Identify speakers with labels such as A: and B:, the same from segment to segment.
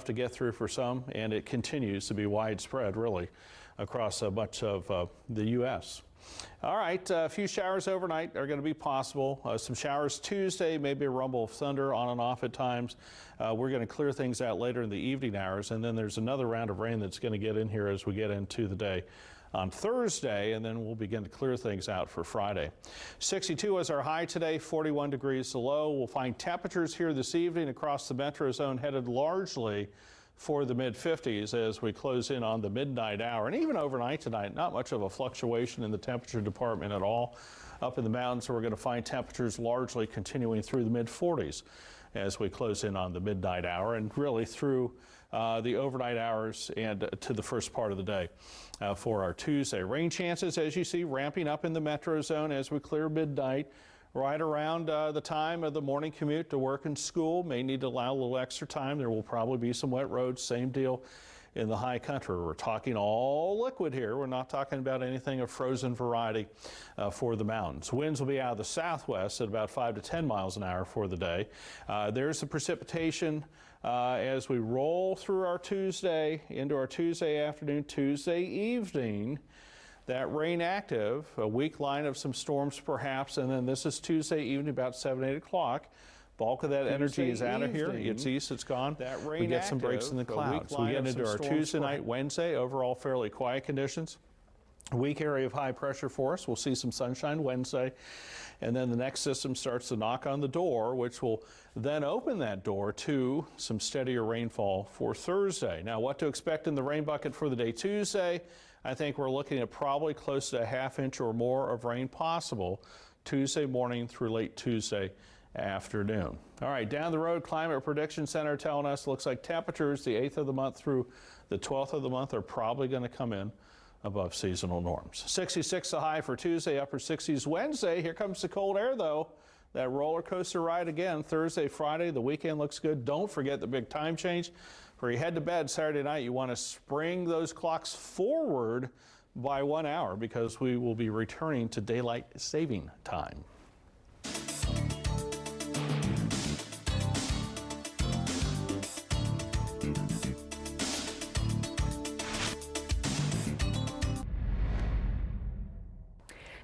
A: To get through for some, and it continues to be widespread really across much of the U.S. All right, a few showers overnight are going to be possible. Some showers Tuesday, maybe a rumble of thunder on and off at times. We're going to clear things out later in the evening hours, and then there's another round of rain that's going to get in here as we get into the day on Thursday, and then we'll begin to clear things out for Friday. 62 is our high today, 41 degrees the low. We'll find temperatures here this evening across the metro zone headed largely for the mid-50s as we close in on the midnight hour. And even overnight tonight, not much of a fluctuation in the temperature department at all. Up in the mountains, we're going to find temperatures largely continuing through the mid-40s as we close in on the midnight hour and really through the overnight hours and to the first part of the day for our Tuesday. Rain chances, as you see, ramping up in the metro zone as we clear midnight. Right around the time of the morning commute to work and school. May need to allow a little extra time. There will probably be some wet roads. Same deal in the high country. We're talking all liquid here. We're not talking about anything of frozen variety for the mountains. Winds will be out of the southwest at about 5 to 10 miles an hour for the day. There's the precipitation as we roll through our Tuesday into our Tuesday afternoon, Tuesday evening. That rain active, a weak line of some storms perhaps, and then this is Tuesday evening about 7, 8 o'clock. Bulk of that energy is out of here. It's east, it's gone. That rain we get some breaks in the clouds. We get into our Tuesday night, Wednesday, overall fairly quiet conditions. A weak area of high pressure for us. We'll see some sunshine Wednesday, and then the next system starts to knock on the door, which will then open that door to some steadier rainfall for Thursday. Now, what to expect in the rain bucket for the day Tuesday? I think we're looking at probably close to a ½ inch or more of rain possible Tuesday morning through late Tuesday afternoon. All right, down the road, Climate Prediction Center telling us looks like temperatures the 8th of the month through the 12th of the month are probably going to come in above seasonal norms. 66 the high for Tuesday, upper 60s Wednesday. Here comes the cold air though. That roller coaster ride again Thursday, Friday. The weekend looks good. Don't forget the big time change. For you head to bed Saturday night, you want to spring those clocks forward by 1 hour because we will be returning to daylight saving time.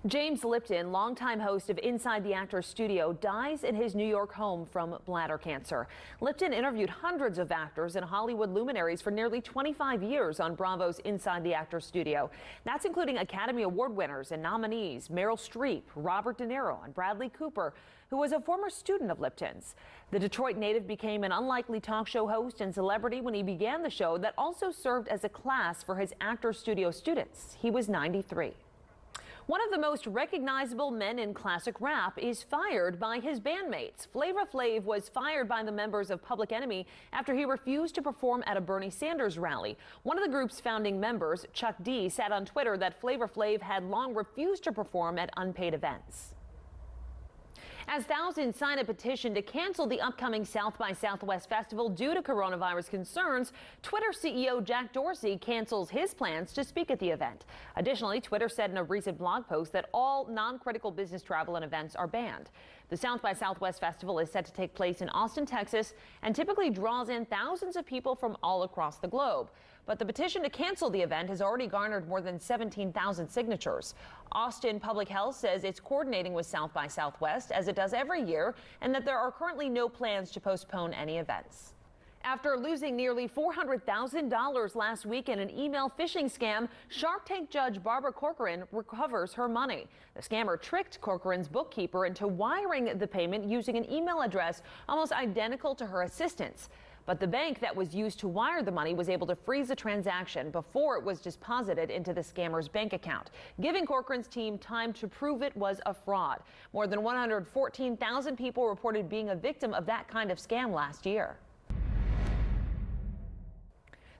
B: James Lipton, longtime host of Inside the Actors Studio, dies in his New York home from bladder cancer. Lipton interviewed hundreds of actors and Hollywood luminaries for nearly 25 years on Bravo's Inside the Actors Studio. That's including Academy Award winners and nominees Meryl Streep, Robert De Niro, and Bradley Cooper, who was a former student of Lipton's. The Detroit native became an unlikely talk show host and celebrity when he began the show that also served as a class for his Actors Studio students. He was 93. One of the most recognizable men in classic rap is fired by his bandmates. Flavor Flav was fired by the members of Public Enemy after he refused to perform at a Bernie Sanders rally. One of the group's founding members, Chuck D, said on Twitter that Flavor Flav had long refused to perform at unpaid events. As thousands sign a petition to cancel the upcoming South by Southwest Festival due to coronavirus concerns, Twitter CEO Jack Dorsey cancels his plans to speak at the event. Additionally, Twitter said in a recent blog post that all non-critical business travel and events are banned. The South by Southwest Festival is set to take place in Austin, Texas, and typically draws in thousands of people from all across the globe. But the petition to cancel the event has already garnered more than 17,000 signatures. Austin Public Health says it's coordinating with South by Southwest, as it does every year, and that there are currently no plans to postpone any events. After losing nearly $400,000 last week in an email phishing scam, Shark Tank judge Barbara Corcoran recovers her money. The scammer tricked Corcoran's bookkeeper into wiring the payment using an email address almost identical to her assistant's. But the bank that was used to wire the money was able to freeze the transaction before it was deposited into the scammer's bank account, giving Corcoran's team time to prove it was a fraud. More than 114,000 people reported being a victim of that kind of scam last year.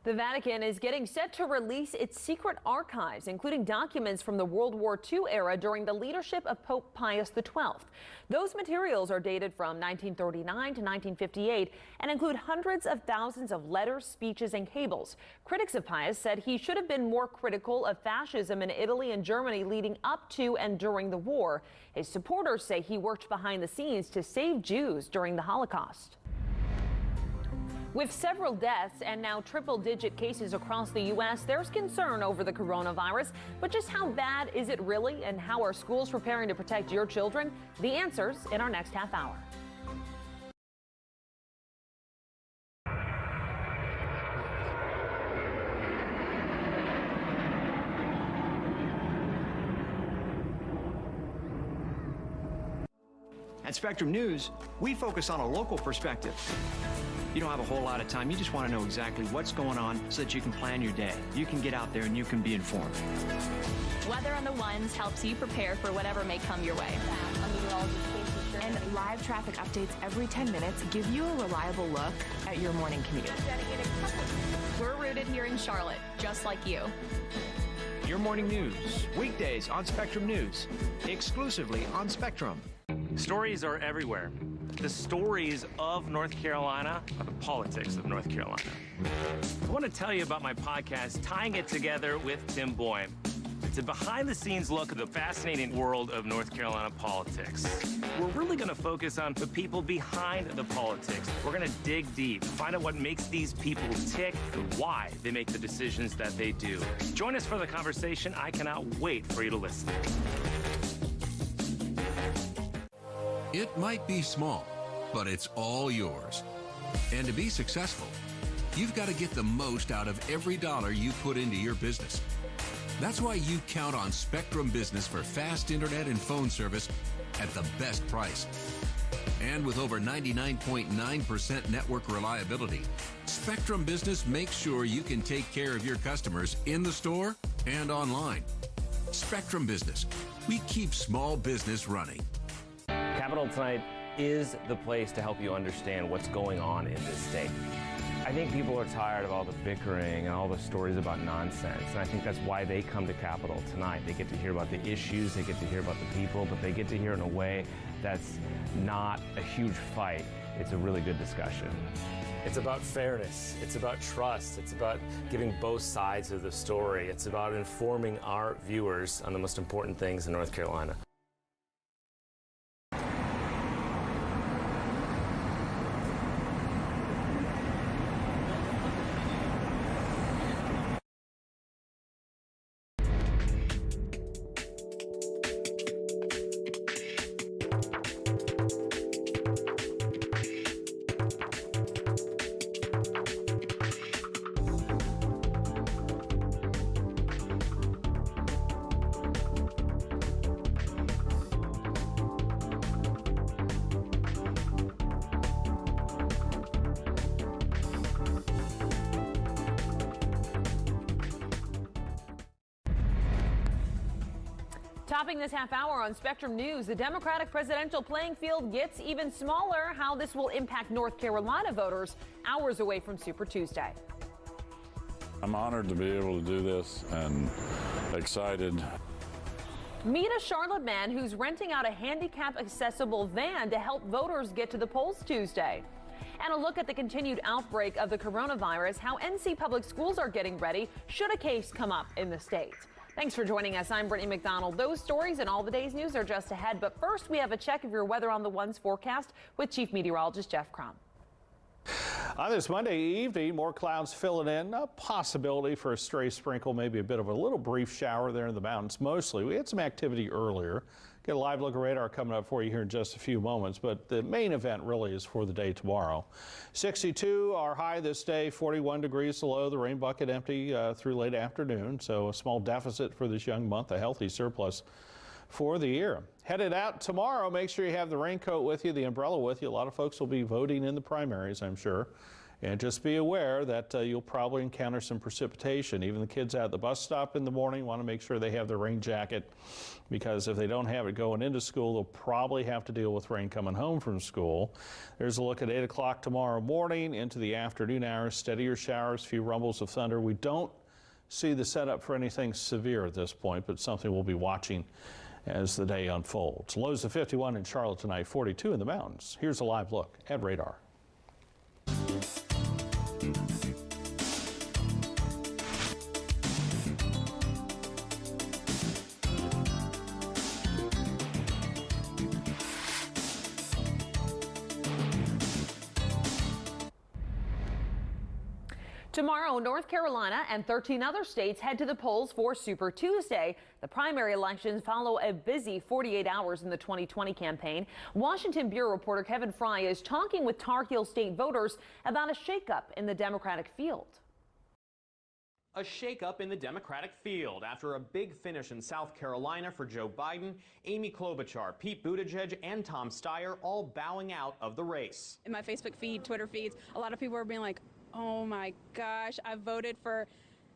B: The Vatican is getting set to release its secret archives, including documents from the World War II era during the leadership of Pope Pius XII. Those materials are dated from 1939 to 1958 and include hundreds of thousands of letters, speeches, and cables. Critics of Pius said he should have been more critical of fascism in Italy and Germany leading up to and during the war. His supporters say he worked behind the scenes to save Jews during the Holocaust. With several deaths and now triple-digit cases across the U.S., there's concern over the coronavirus. But just how bad is it really, and how are schools preparing to protect your children? The answers in our next half hour.
C: At Spectrum News, we focus on a local perspective. You don't have a whole lot of time. You just want to know exactly what's going on so that you can plan your day. You can get out there and you can be informed.
D: Weather on the Ones helps you prepare for whatever may come your way. And live traffic updates every 10 minutes give you a reliable look at your morning commute. We're rooted here in Charlotte, just like you.
C: Your morning news, weekdays on Spectrum News, exclusively on Spectrum.
E: Stories are everywhere. The stories of North Carolina are the politics of North Carolina. I want to tell you about my podcast, Tying It Together with Tim Boyne. It's a behind-the-scenes look at the fascinating world of North Carolina politics. We're really going to focus on the people behind the politics. We're going to dig deep, find out what makes these people tick and why they make the decisions that they do. Join us for the conversation. I cannot wait for you to listen.
F: It might be small, but it's all yours. And to be successful, you've got to get the most out of every dollar you put into your business. That's why you count on Spectrum Business for fast internet and phone service at the best price. And with over 99.9% network reliability, Spectrum Business makes sure you can take care of your customers in the store and online. Spectrum Business, we keep small business running.
G: Capitol Tonight is the place to help you understand what's going on in this state. I think people are tired of all the bickering and all the stories about nonsense, and I think that's why they come to Capitol Tonight. They get to hear about the issues, they get to hear about the people, but they get to hear in a way that's not a huge fight. It's a really good discussion.
H: It's about fairness, it's about trust, it's about giving both sides of the story, it's about informing our viewers on the most important things in North Carolina.
B: Topping this half hour on Spectrum News, the Democratic presidential playing field gets even smaller. How this will impact North Carolina voters hours away from Super Tuesday.
I: I'm honored to be able to do this and excited.
B: Meet a Charlotte man who's renting out a handicap-accessible van to help voters get to the polls Tuesday. And a look at the continued outbreak of the coronavirus, how NC Public Schools are getting ready should a case come up in the state. Thanks for joining us. I'm Brittany McDonald. Those stories and all the day's news are just ahead. But first, we have a check of your weather on the One's forecast with Chief Meteorologist Jeff Crum.
A: On this Monday evening, more clouds filling in. A possibility for a stray sprinkle, maybe a bit of a little brief shower there in the mountains. Mostly, we had some activity earlier. Get a live look at radar coming up for you here in just a few moments, but the main event really is for the day tomorrow. 62 our high this day, 41 degrees the low, the rain bucket empty through late afternoon, so a small deficit for this young month, a healthy surplus for the year. Headed out tomorrow, make sure you have the raincoat with you, the umbrella with you. A lot of folks will be voting in the primaries, I'm sure. And just be aware that you'll probably encounter some precipitation. Even the kids out at the bus stop in the morning want to make sure they have their rain jacket, because if they don't have it going into school, they'll probably have to deal with rain coming home from school. There's a look at 8 o'clock tomorrow morning into the afternoon hours. Steadier showers, few rumbles of thunder. We don't see the setup for anything severe at this point, but something we'll be watching as the day unfolds. Lows of 51 in Charlotte tonight, 42 in the mountains. Here's a live look at radar.
B: Tomorrow, North Carolina and 13 other states head to the polls for Super Tuesday. The primary elections follow a busy 48 hours in the 2020 campaign. Washington Bureau reporter Kevin Fry is talking with Tar Heel State voters about a shakeup in the Democratic field.
J: A shakeup in the Democratic field after a big finish in South Carolina for Joe Biden, Amy Klobuchar, Pete Buttigieg, and Tom Steyer all bowing out of the race.
K: In my Facebook feed, Twitter feeds, a lot of people are being like, oh my gosh, I voted for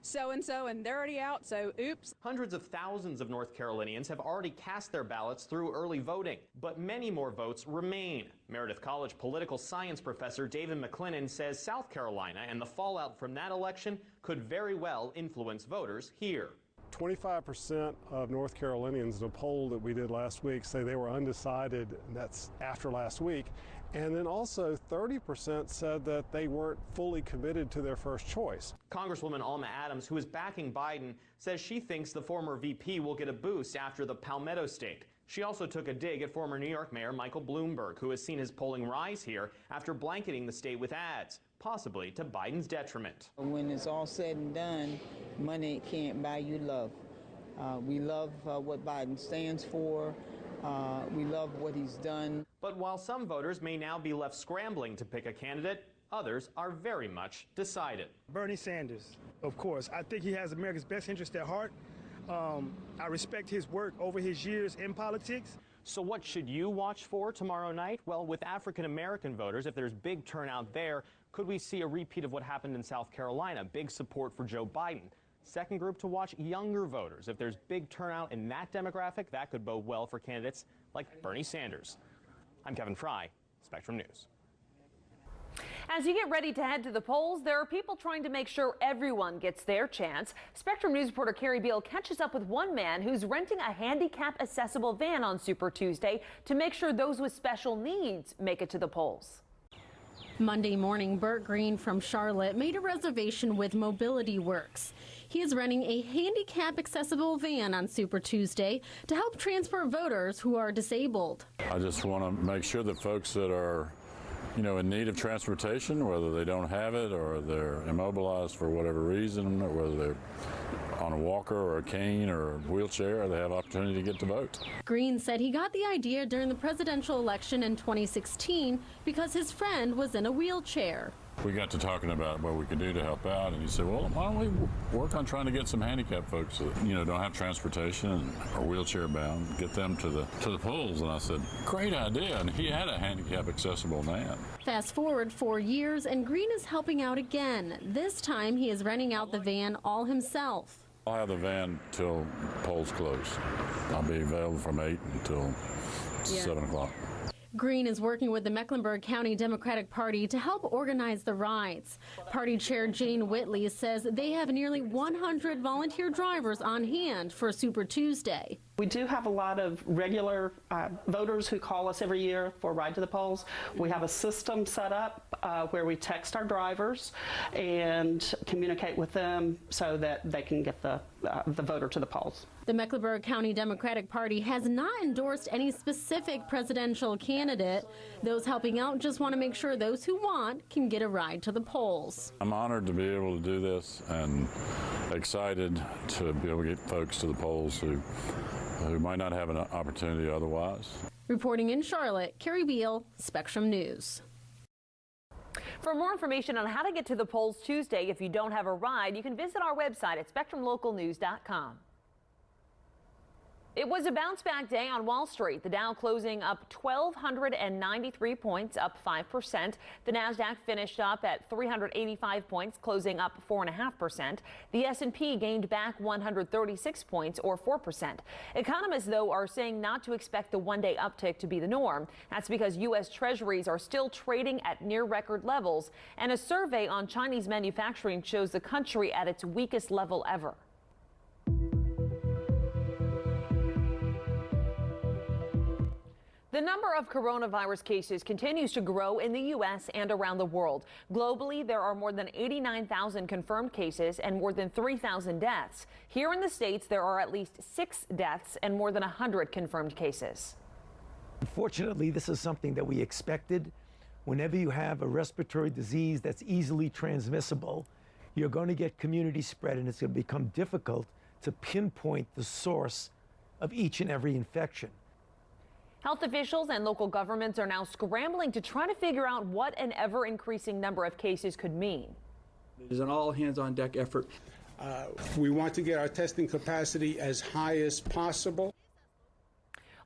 K: so-and-so and they're already out, so oops.
J: Hundreds of thousands of North Carolinians have already cast their ballots through early voting, but many more votes remain. Meredith College political science professor David McClennan says South Carolina and the fallout from that election could very well influence voters here.
L: 25% of North Carolinians in a poll that we did last week say they were undecided, and that's after last week. And then also 30% said that they weren't fully committed to their first choice.
J: Congresswoman Alma Adams, who is backing Biden, says she thinks the former VP will get a boost after the Palmetto State. She also took a dig at former New York Mayor Michael Bloomberg, who has seen his polling rise here after blanketing the state with ads, possibly to Biden's detriment.
M: When it's all said and done, money can't buy you love. We love what Biden stands for. We love what he's done.
J: But while some voters may now be left scrambling to pick a candidate, others are very much decided.
N: Bernie Sanders, of course. I think he has America's best interest at heart. I respect his work over his years in politics.
J: So what should you watch for tomorrow night? Well, with African American voters, if there's big turnout there, could we see a repeat of what happened in South Carolina? Big support for Joe Biden. Second group to watch, younger voters. If there's big turnout in that demographic, that could bode well for candidates like Bernie Sanders. I'm Kevin Fry, Spectrum News.
B: As you get ready to head to the polls, there are people trying to make sure everyone gets their chance. Spectrum News reporter Carrie Beal catches up with one man who's renting a handicap-accessible van on Super Tuesday to make sure those with special needs make it to the polls.
O: Monday morning, Bert Green from Charlotte made a reservation with Mobility Works. He is renting a handicap-accessible van on Super Tuesday to help transport voters who are disabled.
I: I just want to make sure that folks that are, in need of transportation, whether they don't have it or they're immobilized for whatever reason, or whether they're on a walker or a cane or a wheelchair, they have opportunity to get to vote.
O: Green said he got the idea during the presidential election in 2016 because his friend was in a wheelchair.
I: We got to talking about what we could do to help out, and he said, well, why don't we work on trying to get some handicapped folks that, don't have transportation and are wheelchair bound, get them to the polls. And I said, great idea. And he had a handicap accessible van.
O: Fast forward 4 years, and Green is helping out again. This time he is renting out the van all himself.
I: I'll have the van till polls close. I'll be available from 8 until 7 o'clock.
O: Green is working with the Mecklenburg County Democratic Party to help organize the rides. Party Chair Jane Whitley says they have nearly 100 volunteer drivers on hand for Super Tuesday.
P: We do have a lot of regular voters who call us every year for a ride to the polls. We have a system set up where we text our drivers and communicate with them so that they can get the voter to the polls.
O: The Mecklenburg County Democratic Party has not endorsed any specific presidential candidate. Those helping out just want to make sure those who want can get a ride to the polls.
I: I'm honored to be able to do this and excited to be able to get folks to the polls who might not have an opportunity otherwise.
O: Reporting in Charlotte, Carrie Beal, Spectrum News.
B: For more information on how to get to the polls Tuesday if you don't have a ride, you can visit our website at spectrumlocalnews.com. It was a bounce-back day on Wall Street. The Dow closing up 1,293 points, up 5%. The Nasdaq finished up at 385 points, closing up 4.5%. The S&P gained back 136 points, or 4%. Economists, though, are saying not to expect the one-day uptick to be the norm. That's because U.S. Treasuries are still trading at near-record levels, and a survey on Chinese manufacturing shows the country at its weakest level ever. The number of coronavirus cases continues to grow in the U.S. and around the world. Globally, there are more than 89,000 confirmed cases and more than 3,000 deaths. Here in the States, there are at least 6 deaths and more than 100 confirmed cases.
Q: Unfortunately, this is something that we expected. Whenever you have a respiratory disease that's easily transmissible, you're going to get community spread, and it's going to become difficult to pinpoint the source of each and every infection.
B: Health officials and local governments are now scrambling to try to figure out what an ever-increasing number of cases could mean.
R: It is an all-hands-on-deck effort.
S: We want to get our testing capacity as high as possible.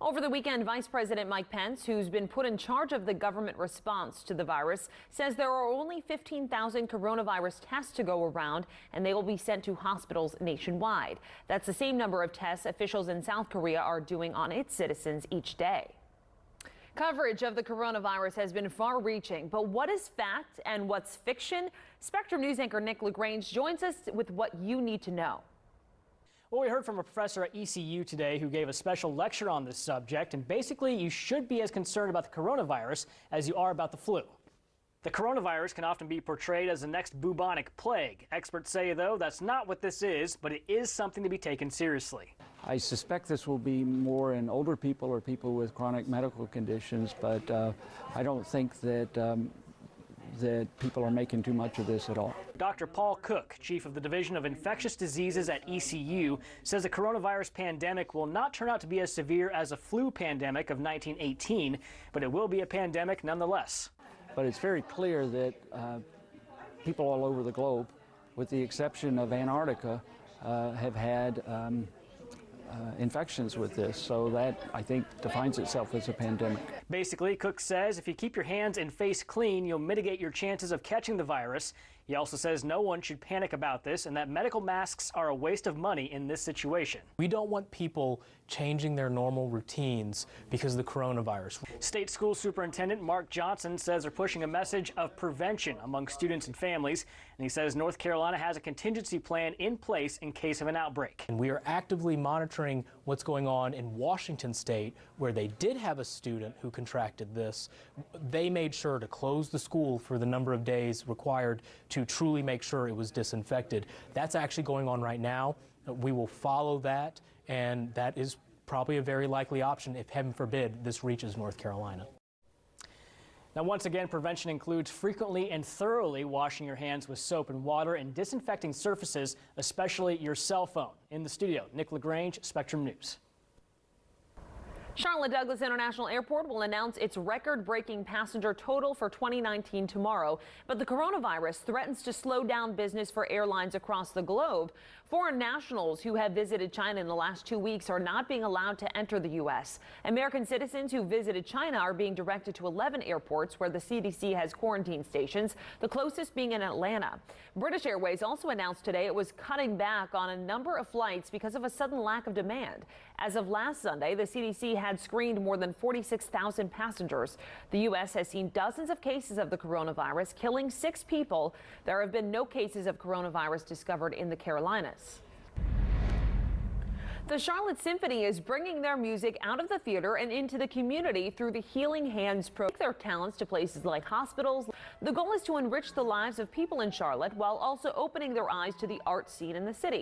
B: Over the weekend, Vice President Mike Pence, who's been put in charge of the government response to the virus, says there are only 15,000 coronavirus tests to go around, and they will be sent to hospitals nationwide. That's the same number of tests officials in South Korea are doing on its citizens each day. Coverage of the coronavirus has been far-reaching, but what is fact and what's fiction? Spectrum News anchor Nick LaGrange joins us with what you need to know.
T: Well, we heard from a professor at ECU today who gave a special lecture on this subject, and basically you should be as concerned about the coronavirus as you are about the flu. The coronavirus can often be portrayed as the next bubonic plague. Experts say, though, that's not what this is, but it is something to be taken seriously.
U: I suspect this will be more in older people or people with chronic medical conditions, but I don't think that that people are making too much of this at all.
T: Dr. Paul Cook, chief of the Division of Infectious Diseases at ECU, says the coronavirus pandemic will not turn out to be as severe as a flu pandemic of 1918, but it will be a pandemic nonetheless.
U: But it's very clear that people all over the globe, with the exception of Antarctica, have had infections with this, so that, I think, defines itself as a pandemic.
T: Basically, Cook says if you keep your hands and face clean, you'll mitigate your chances of catching the virus. He also says no one should panic about this and that medical masks are a waste of money in this situation.
V: We don't want people changing their normal routines because of the coronavirus.
T: State School Superintendent Mark Johnson says they're pushing a message of prevention among students and families, and he says North Carolina has a contingency plan in place in case of an outbreak.
V: And we are actively monitoring what's going on in Washington State, where they did have a student who contracted this. They made sure to close the school for the number of days required to truly make sure it was disinfected. That's actually going on right now. We will follow that, and that is probably a very likely option if, heaven forbid, this reaches North Carolina.
T: Now, once again, prevention includes frequently and thoroughly washing your hands with soap and water and disinfecting surfaces, especially your cell phone. In the studio, Nick LaGrange, Spectrum News.
B: Charlotte Douglas International Airport will announce its record-breaking passenger total for 2019 tomorrow, but the coronavirus threatens to slow down business for airlines across the globe. Foreign nationals who have visited China in the last 2 weeks are not being allowed to enter the U.S. American citizens who visited China are being directed to 11 airports where the CDC has quarantine stations, the closest being in Atlanta. British Airways also announced today it was cutting back on a number of flights because of a sudden lack of demand. As of last Sunday, the CDC had screened more than 46,000 passengers. The U.S. has seen dozens of cases of the coronavirus, killing 6 people. There have been no cases of coronavirus discovered in the Carolinas. The Charlotte Symphony is bringing their music out of the theater and into the community through the Healing Hands program. Their talents to places like hospitals. The goal is to enrich the lives of people in Charlotte while also opening their eyes to the art scene in the city.